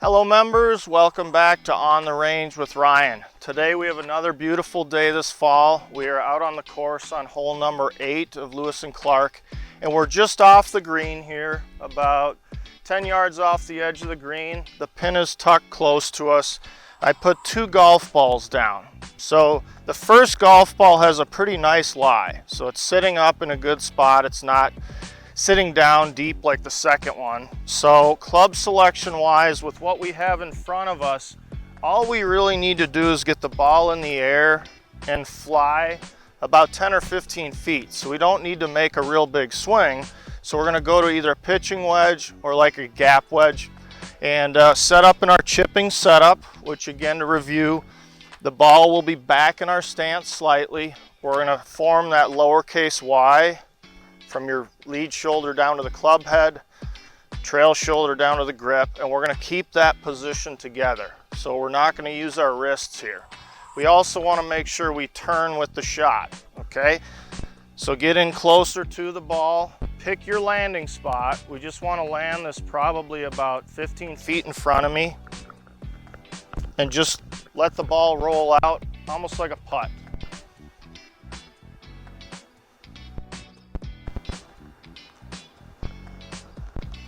Hello members, welcome back to On the Range with Ryan. Today we have another beautiful day this fall. We are out on the course on hole number 8 of Lewis and Clark, and we're just off the green here, about 10 yards off the edge of the green. The pin is tucked close to us. I put 2 golf balls down. So the first golf ball has a pretty nice lie. So it's sitting up in a good spot. It's not sitting down deep like the second one. So club selection wise, with what we have in front of us, all we really need to do is get the ball in the air and fly about 10 or 15 feet. So we don't need to make a real big swing. So we're going to go to either a pitching wedge or like a gap wedge and set up in our chipping setup, which again, to review, the ball will be back in our stance slightly. We're going to form that lowercase y from your lead shoulder down to the club head, trail shoulder down to the grip, and we're going to keep that position together. So we're not going to use our wrists here. We also want to make sure we turn with the shot, okay? So get in closer to the ball, pick your landing spot. We just want to land this probably about 15 feet in front of me, and just let the ball roll out almost like a putt.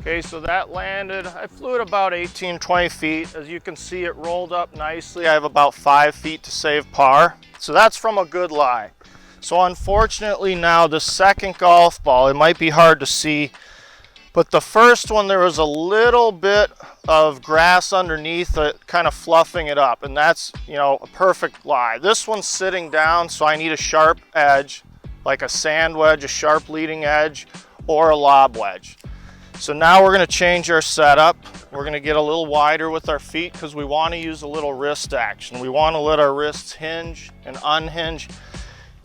Okay, so that landed, I flew it about 18, 20 feet. As you can see, it rolled up nicely. I have about 5 feet to save par. So that's from a good lie. So unfortunately now the second golf ball, it might be hard to see, but the first one there was a little bit of grass underneath it, kind of fluffing it up, and that's, you know, a perfect lie. This one's sitting down, so I need a sharp edge, like a sand wedge, a sharp leading edge, or a lob wedge. So now we're going to change our setup. We're going to get a little wider with our feet because we want to use a little wrist action. We want to let our wrists hinge and unhinge.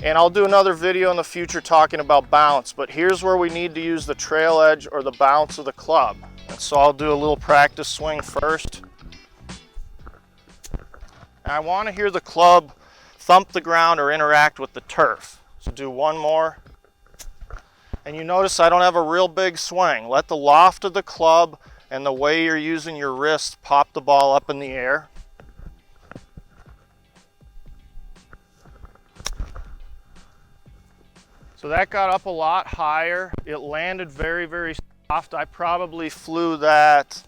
And I'll do another video in the future talking about bounce, but here's where we need to use the trail edge or the bounce of the club. And so I'll do a little practice swing first. And I want to hear the club thump the ground or interact with the turf. So do one more. And you notice I don't have a real big swing. Let the loft of the club and the way you're using your wrist pop the ball up in the air. So that got up a lot higher. It landed very, very soft. I probably flew that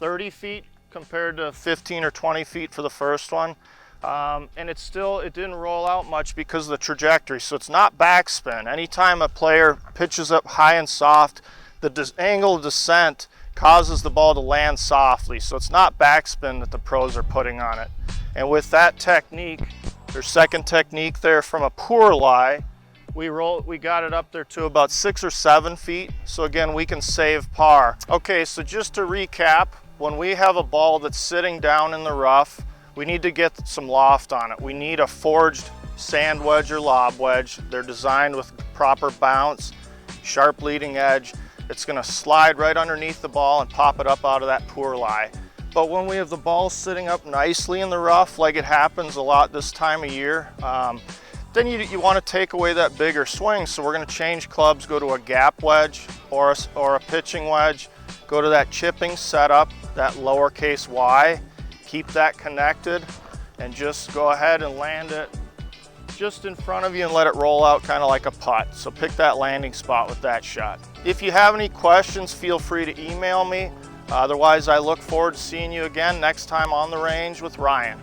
30 feet compared to 15 or 20 feet for the first one. And it didn't roll out much because of the trajectory. So it's not backspin. Anytime a player pitches up high and soft, the angle of descent causes the ball to land softly. So it's not backspin that the pros are putting on it. And with that technique, their second technique there from a poor lie, we got it up there to about 6 or 7 feet. So again, we can save par. Okay, so just to recap, when we have a ball that's sitting down in the rough, we need to get some loft on it. We need a forged sand wedge or lob wedge. They're designed with proper bounce, sharp leading edge. It's gonna slide right underneath the ball and pop it up out of that poor lie. But when we have the ball sitting up nicely in the rough, like it happens a lot this time of year, then you want to take away that bigger swing. So we're going to change clubs, go to a gap wedge or a pitching wedge, go to that chipping setup, that lowercase y, keep that connected, and just go ahead and land it just in front of you and let it roll out kind of like a putt. So pick that landing spot with that shot. If you have any questions, feel free to email me. Otherwise, I look forward to seeing you again next time on the range with Ryan.